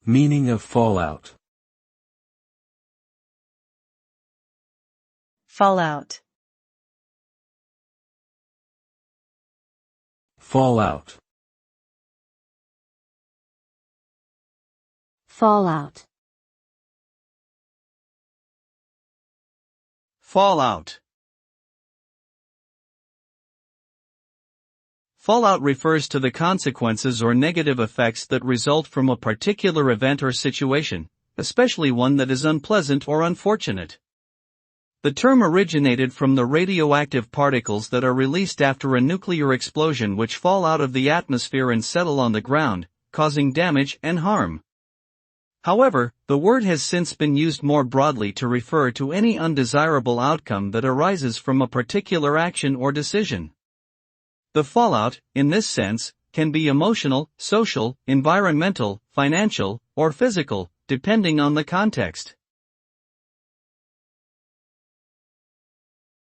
Meaning of fallout. Fallout. Fallout. Fallout. Fallout. Fallout refers to the consequences or negative effects that result from a particular event or situation, especially one that is unpleasant or unfortunate. The term originated from the radioactive particles that are released after a nuclear explosion which fall out of the atmosphere and settle on the ground, causing damage and harm. However, the word has since been used more broadly to refer to any undesirable outcome that arises from a particular action or decision. The fallout, in this sense, can be emotional, social, environmental, financial, or physical, depending on the context.